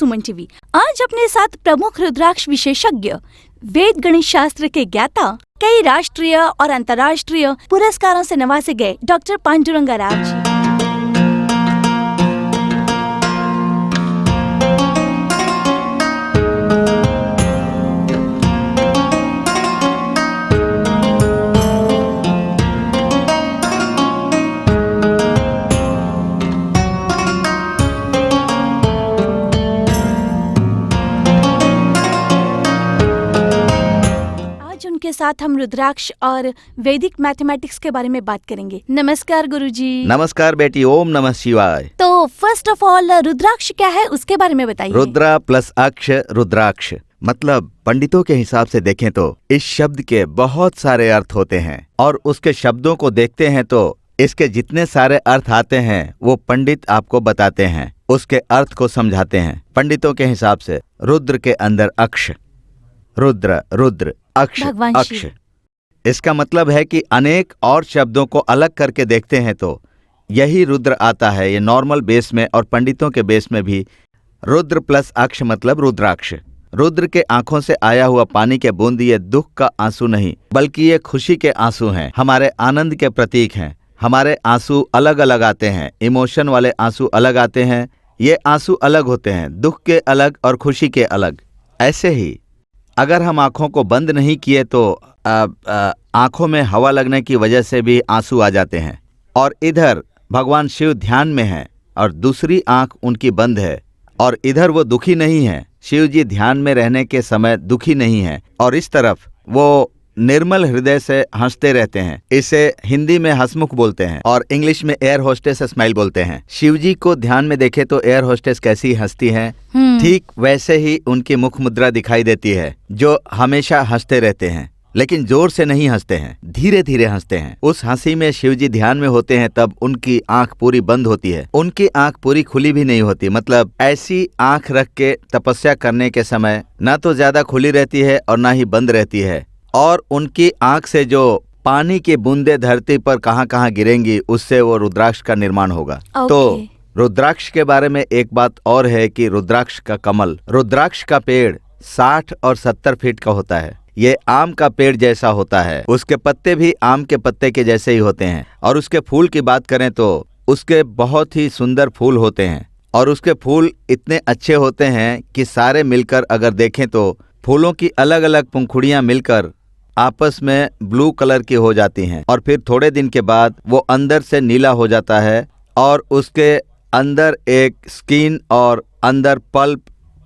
सुमन TV. आज अपने साथ प्रमुख रुद्राक्ष विशेषज्ञ, वेद गणित शास्त्र के ज्ञाता, कई राष्ट्रीय और अंतर्राष्ट्रीय पुरस्कारों से नवाजे गए डॉक्टर पांडुरंगा राव जी। के साथ हम रुद्राक्ष और वैदिक मैथमेटिक्स के बारे में बात करेंगे। नमस्कार गुरुजी। नमस्कार बेटी, ओम नमः शिवाय। तो फर्स्ट ऑफ ऑल रुद्राक्ष क्या है उसके बारे में बताइए। रुद्रा प्लस अक्ष रुद्राक्ष, मतलब पंडितों के हिसाब से देखें तो इस शब्द के बहुत सारे अर्थ होते हैं और उसके शब्दों को देखते हैं तो इसके जितने सारे अर्थ आते हैं वो पंडित आपको बताते हैं, उसके अर्थ को समझाते हैं। पंडितों के हिसाब से रुद्र के अंदर अक्ष, रुद्र रुद्र अक्ष अक्ष, इसका मतलब है कि अनेक और शब्दों को अलग करके देखते हैं तो यही रुद्र आता है। ये नॉर्मल बेस में और पंडितों के बेस में भी रुद्र प्लस अक्ष मतलब रुद्राक्ष। रुद्र के आंखों से आया हुआ पानी के बूंद ये दुख का आंसू नहीं बल्कि ये खुशी के आंसू हैं, हमारे आनंद के प्रतीक हैं। हमारे आंसू अलग अलग आते हैं, इमोशन वाले आंसू अलग आते हैं, ये आंसू अलग होते हैं, दुख के अलग और खुशी के अलग। ऐसे ही अगर हम आँखों को बंद नहीं किए तो आँखों में हवा लगने की वजह से भी आंसू आ जाते हैं। और इधर भगवान शिव ध्यान में हैं और दूसरी आँख उनकी बंद है और इधर वो दुखी नहीं है, शिव जी ध्यान में रहने के समय दुखी नहीं है और इस तरफ वो निर्मल हृदय से हंसते रहते हैं। इसे हिंदी में हंसमुख बोलते हैं और इंग्लिश में एयर होस्टेस स्माइल बोलते हैं। शिव जी को ध्यान में देखे तो एयर होस्टेस कैसी हंसती हैं, ठीक वैसे ही उनकी मुख मुद्रा दिखाई देती है, जो हमेशा हंसते रहते हैं लेकिन जोर से नहीं हंसते हैं, धीरे धीरे हंसते हैं। उस हंसी में शिव जी ध्यान में होते हैं तब उनकी आंख पूरी बंद होती है, उनकी आंख पूरी खुली भी नहीं होती। मतलब ऐसी आंख रख के तपस्या करने के समय ना तो ज्यादा खुली रहती है और ना ही बंद रहती है और उनकी आंख से जो पानी की बूंदे धरती पर कहाँ कहाँ गिरेंगी उससे वो रुद्राक्ष का निर्माण होगा। तो रुद्राक्ष के बारे में एक बात और है कि रुद्राक्ष का कमल, रुद्राक्ष का पेड़ 60 और 70 फीट का होता है। ये आम का पेड़ जैसा होता है, उसके पत्ते भी आम के पत्ते के जैसे ही होते हैं और उसके फूल की बात करें तो उसके बहुत ही सुंदर फूल होते हैं और उसके फूल इतने अच्छे होते हैं कि सारे मिलकर अगर देखें तो फूलों की अलग अलग पंखुड़ियां मिलकर आपस में ब्लू कलर की हो जाती हैं और फिर थोड़े दिन के बाद वो अंदर से नीला हो जाता है और उसके अंदर एक स्किन और अंदर पल्प,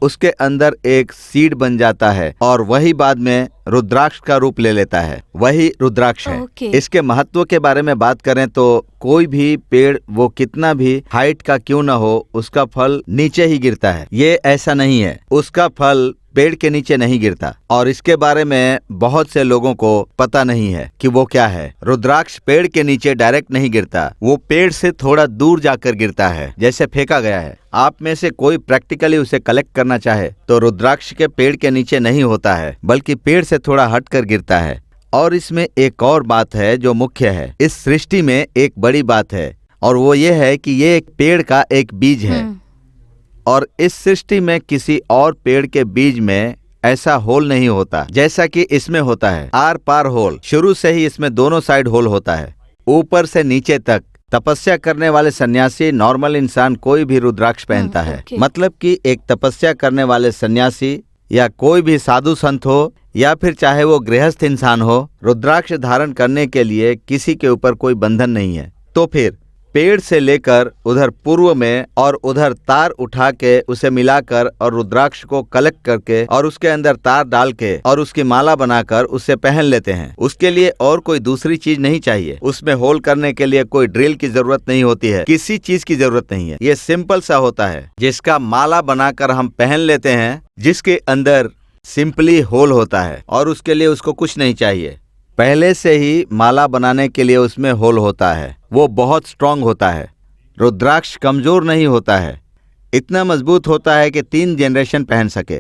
उसके अंदर एक सीड बन जाता है और वही बाद में रुद्राक्ष का रूप ले लेता है, वही रुद्राक्ष है। इसके महत्व के बारे में बात करें तो कोई भी पेड़ वो कितना भी हाइट का क्यों ना हो उसका फल नीचे ही गिरता है। ये ऐसा नहीं है, उसका फल पेड़ के नीचे नहीं गिरता और इसके बारे में बहुत से लोगों को पता नहीं है कि वो क्या है। रुद्राक्ष पेड़ के नीचे डायरेक्ट नहीं गिरता, वो पेड़ से थोड़ा दूर जाकर गिरता है, जैसे फेंका गया है। आप में से कोई प्रैक्टिकली उसे कलेक्ट करना चाहे तो रुद्राक्ष के पेड़ के नीचे नहीं होता है बल्कि पेड़ से थोड़ा हटकर गिरता है। और इसमें एक और बात है जो मुख्य है, इस सृष्टि में एक बड़ी बात है और वो ये है कि ये एक पेड़ का एक बीज है और इस सृष्टि में किसी और पेड़ के बीज में ऐसा होल नहीं होता जैसा कि इसमें होता है। आर पार होल, शुरू से ही इसमें दोनों साइड होल होता है, ऊपर से नीचे तक। तपस्या करने वाले सन्यासी, नॉर्मल इंसान कोई भी रुद्राक्ष पहनता है। मतलब कि एक तपस्या करने वाले सन्यासी या कोई भी साधु संत हो या फिर चाहे वो गृहस्थ इंसान हो, रुद्राक्ष धारण करने के लिए किसी के ऊपर कोई बंधन नहीं है। तो फिर पेड़ से लेकर उधर पूर्व में और उधर तार उठा के उसे मिलाकर और रुद्राक्ष को कलेक्ट करके और उसके अंदर तार डाल के और उसकी माला बनाकर उसे पहन लेते हैं। उसके लिए और कोई दूसरी चीज नहीं चाहिए, उसमें होल करने के लिए कोई ड्रिल की जरूरत नहीं होती है, किसी चीज की जरूरत नहीं है। ये सिंपल सा होता है जिसका माला बनाकर हम पहन लेते हैं, जिसके अंदर सिंपली होल होता है और उसके लिए उसको कुछ नहीं चाहिए। पहले से ही माला बनाने के लिए उसमें होल होता है, वो बहुत स्ट्रांग होता है। रुद्राक्ष कमजोर नहीं होता है, इतना मजबूत होता है कि 3 जनरेशन पहन सके।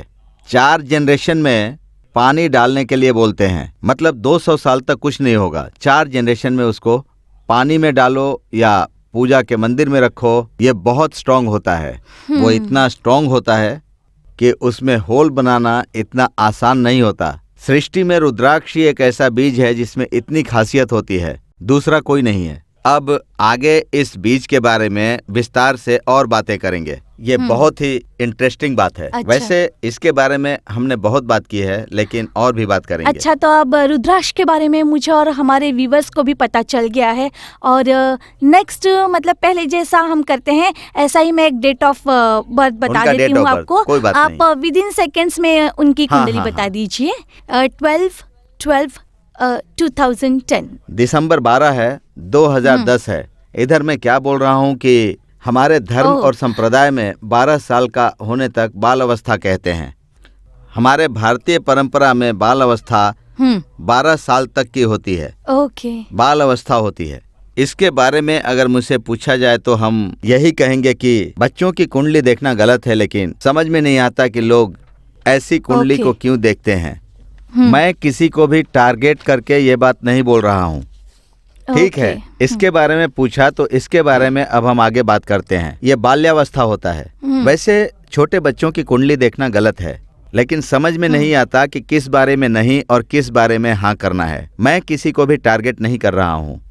4 जनरेशन में पानी डालने के लिए बोलते हैं, मतलब 200 साल तक कुछ नहीं होगा। 4 जनरेशन में उसको पानी में डालो या पूजा के मंदिर में रखो, ये बहुत स्ट्रांग होता है। वो इतना स्ट्रांग होता है कि उसमें होल बनाना इतना आसान नहीं होता। सृष्टि में रुद्राक्ष ही एक ऐसा बीज है जिसमें इतनी खासियत होती है, दूसरा कोई नहीं है। अब आगे इस बीज के बारे में विस्तार से और बातें करेंगे। ये बहुत ही इंटरेस्टिंग बात है। अच्छा। वैसे इसके बारे में हमने बहुत बात की है, लेकिन और भी बात करेंगे। अच्छा, तो अब रुद्राक्ष के बारे में मुझे और हमारे व्यूवर्स को भी पता चल गया है। और नेक्स्ट मतलब पहले जैसा हम करते हैं ऐसा ही मैं एक डेट ऑफ बर्थ बता उनका देती date हूँ of birth, आपको। कोई बात आप विद इन सेकेंड्स में उनकी हाँ, कुंडली हाँ, बता हाँ। दीजिए। 12/12/2010। दिसंबर 12 है, 2010 है। इधर मैं क्या बोल रहा हूँ कि हमारे धर्म ओह। और संप्रदाय में 12 साल का होने तक बाल अवस्था कहते हैं। हमारे भारतीय परंपरा में बाल अवस्था 12 साल तक की होती है, ओके। बाल अवस्था होती है। इसके बारे में अगर मुझसे पूछा जाए तो हम यही कहेंगे कि बच्चों की कुंडली देखना गलत है, लेकिन समझ में नहीं आता कि लोग ऐसी कुंडली ओके। को क्यों देखते हैं। मैं किसी को भी टारगेट करके ये बात नहीं बोल रहा हूँ, ठीक है। इसके बारे में पूछा तो इसके बारे में अब हम आगे बात करते हैं। ये बाल्यावस्था होता है। वैसे छोटे बच्चों की कुंडली देखना गलत है, लेकिन समझ में नहीं आता कि किस बारे में नहीं और किस बारे में हाँ करना है। मैं किसी को भी टारगेट नहीं कर रहा हूँ।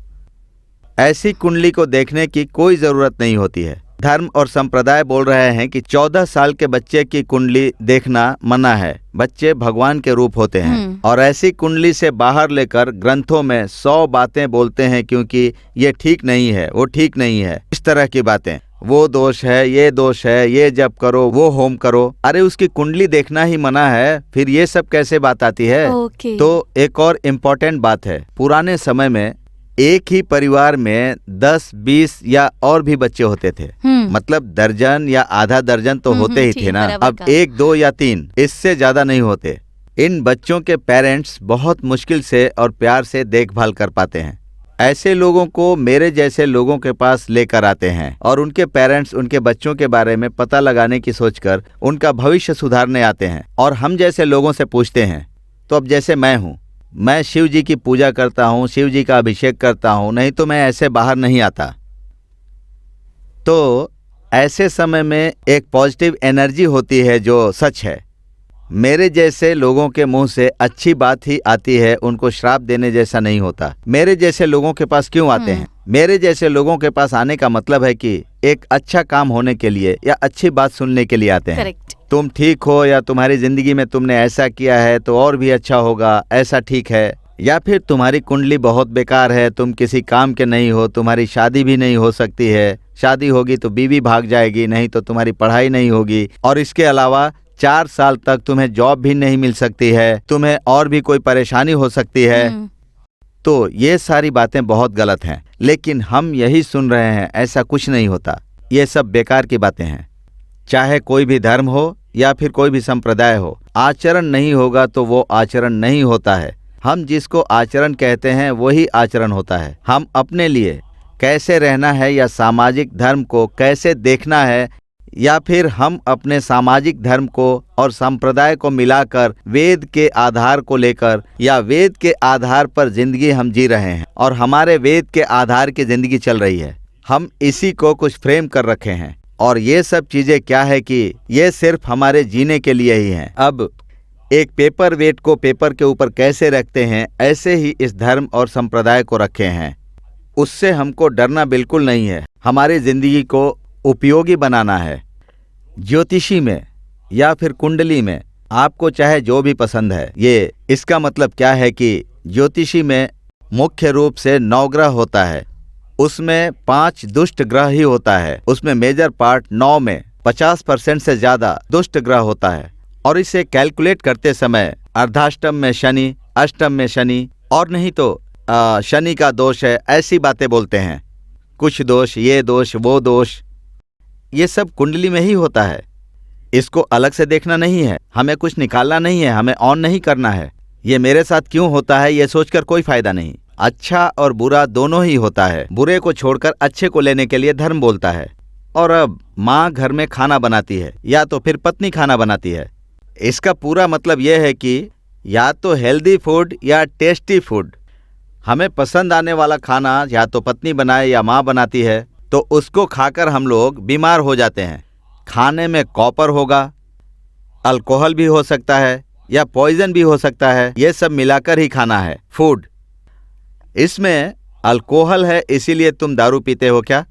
ऐसी कुंडली को देखने की कोई जरूरत नहीं होती है। धर्म और संप्रदाय बोल रहे हैं कि 14 साल के बच्चे की कुंडली देखना मना है। बच्चे भगवान के रूप होते हैं और ऐसी कुंडली से बाहर लेकर ग्रंथों में 100 बातें बोलते हैं, क्योंकि ये ठीक नहीं है, वो ठीक नहीं है, इस तरह की बातें। वो दोष है, ये दोष है, ये जप करो, वो होम करो। अरे उसकी कुंडली देखना ही मना है, फिर ये सब कैसे बात आती है। ओके। तो एक और इम्पोर्टेंट बात है, पुराने समय में एक ही परिवार में 10, 20 या और भी बच्चे होते थे। मतलब दर्जन या आधा दर्जन तो होते ही ठीक, थे ना। बराबर अब का। 1, 2 या 3, इससे ज्यादा नहीं होते। इन बच्चों के पेरेंट्स बहुत मुश्किल से और प्यार से देखभाल कर पाते हैं। ऐसे लोगों को मेरे जैसे लोगों के पास लेकर आते हैं और उनके पेरेंट्स उनके बच्चों के बारे में पता लगाने की सोचकर उनका भविष्य सुधारने आते हैं। और हम जैसे लोगों से पूछते हैं। तो अब जैसे मैं हूँ, मैं शिव जी की पूजा करता हूँ, शिव जी का अभिषेक करता हूँ, नहीं तो मैं ऐसे बाहर नहीं आता। तो ऐसे समय में एक पॉजिटिव एनर्जी होती है जो सच है। मेरे जैसे लोगों के मुंह से अच्छी बात ही आती है, उनको श्राप देने जैसा नहीं होता। मेरे जैसे लोगों के पास क्यों आते हैं? मेरे जैसे लोगों के पास आने का मतलब है कि एक अच्छा काम होने के लिए या अच्छी बात सुनने के लिए आते हैं। करेक्ट। तुम ठीक हो या तुम्हारी जिंदगी में तुमने ऐसा किया है तो और भी अच्छा होगा, ऐसा ठीक है। या फिर तुम्हारी कुंडली बहुत बेकार है, तुम किसी काम के नहीं हो, तुम्हारी शादी भी नहीं हो सकती है, शादी होगी तो बीवी भाग जाएगी, नहीं तो तुम्हारी पढ़ाई नहीं होगी, और इसके अलावा 4 साल तक तुम्हें जॉब भी नहीं मिल सकती है, तुम्हें और भी कोई परेशानी हो सकती है। तो ये सारी बातें बहुत गलत हैं, लेकिन हम यही सुन रहे हैं। ऐसा कुछ नहीं होता, ये सब बेकार की बातें हैं। चाहे कोई भी धर्म हो या फिर कोई भी संप्रदाय हो, आचरण नहीं होगा तो वो आचरण नहीं होता है। हम जिसको आचरण कहते हैं वही आचरण होता है। हम अपने लिए कैसे रहना है या सामाजिक धर्म को कैसे देखना है, या फिर हम अपने सामाजिक धर्म को और संप्रदाय को मिलाकर वेद के आधार को लेकर या वेद के आधार पर जिंदगी हम जी रहे हैं और हमारे वेद के आधार की जिंदगी चल रही है। हम इसी को कुछ फ्रेम कर रखे हैं और ये सब चीजें क्या है कि ये सिर्फ हमारे जीने के लिए ही हैं। अब एक पेपर वेट को पेपर के ऊपर कैसे रखते हैं, ऐसे ही इस धर्म और संप्रदाय को रखे हैं। उससे हमको डरना बिल्कुल नहीं है, हमारी जिंदगी को उपयोगी बनाना है। ज्योतिषी में या फिर कुंडली में आपको चाहे जो भी पसंद है, ये इसका मतलब क्या है कि ज्योतिषी में मुख्य रूप से 9 ग्रह होता है, उसमें 5 दुष्ट ग्रह ही होता है। उसमें मेजर पार्ट 9 में 50% से ज्यादा दुष्ट ग्रह होता है। और इसे कैलकुलेट करते समय अर्धाष्टम में शनि, अष्टम में शनि, और नहीं तो शनि का दोष है, ऐसी बातें बोलते हैं। कुछ दोष, ये दोष, वो दोष, ये सब कुंडली में ही होता है। इसको अलग से देखना नहीं है, हमें कुछ निकालना नहीं है, हमें ऑन नहीं करना है। ये मेरे साथ क्यों होता है ये सोचकर कोई फायदा नहीं। अच्छा और बुरा दोनों ही होता है। बुरे को छोड़कर अच्छे को लेने के लिए धर्म बोलता है। और अब माँ घर में खाना बनाती है या तो फिर पत्नी खाना बनाती है। इसका पूरा मतलब यह है कि या तो हेल्दी फूड या टेस्टी फूड, हमें पसंद आने वाला खाना या तो पत्नी बनाए या माँ बनाती है, तो उसको खाकर हम लोग बीमार हो जाते हैं। खाने में कॉपर होगा, अल्कोहल भी हो सकता है या पॉइजन भी हो सकता है, ये सब मिलाकर ही खाना है फूड। इसमें अल्कोहल है इसीलिए तुम दारू पीते हो क्या?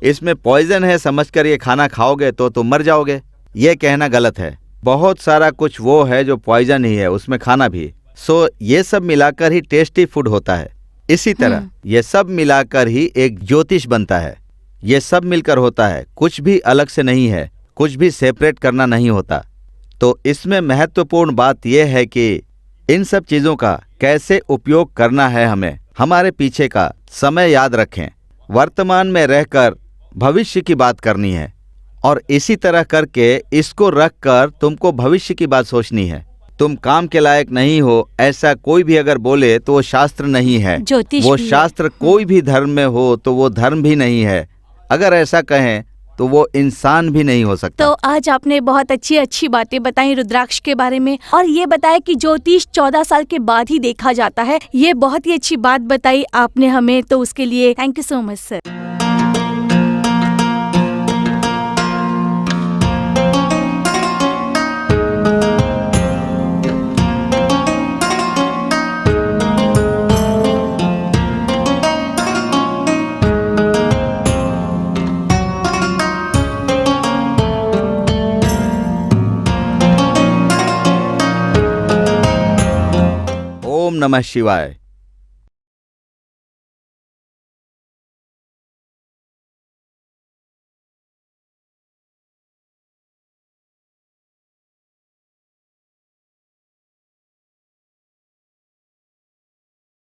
इसमें पॉइजन है समझकर ये खाना खाओगे तो तुम मर जाओगे, ये कहना गलत है। बहुत सारा कुछ वो है जो पॉइजन ही है, उसमें खाना भी। सो ये सब मिलाकर ही टेस्टी फूड होता है। इसी तरह ये सब मिलाकर ही एक ज्योतिष बनता है। ये सब मिलकर होता है, कुछ भी अलग से नहीं है, कुछ भी सेपरेट करना नहीं होता। तो इसमें महत्वपूर्ण बात यह है कि इन सब चीज़ों का कैसे उपयोग करना है। हमें हमारे पीछे का समय याद रखें, वर्तमान में रहकर भविष्य की बात करनी है, और इसी तरह करके इसको रखकर तुमको भविष्य की बात सोचनी है। तुम काम के लायक नहीं हो ऐसा कोई भी अगर बोले तो वो शास्त्र नहीं है। ज्योतिष वो भी है। शास्त्र कोई भी धर्म में हो तो वो धर्म भी नहीं है। अगर ऐसा कहें तो वो इंसान भी नहीं हो सकता। तो आज आपने बहुत अच्छी अच्छी बातें बताई रुद्राक्ष के बारे में, और ये बताया कि ज्योतिष 14 साल के बाद ही देखा जाता है। ये बहुत ही अच्छी बात बताई आपने हमें, तो उसके लिए thank you so much sir. ओम नमः शिवाय।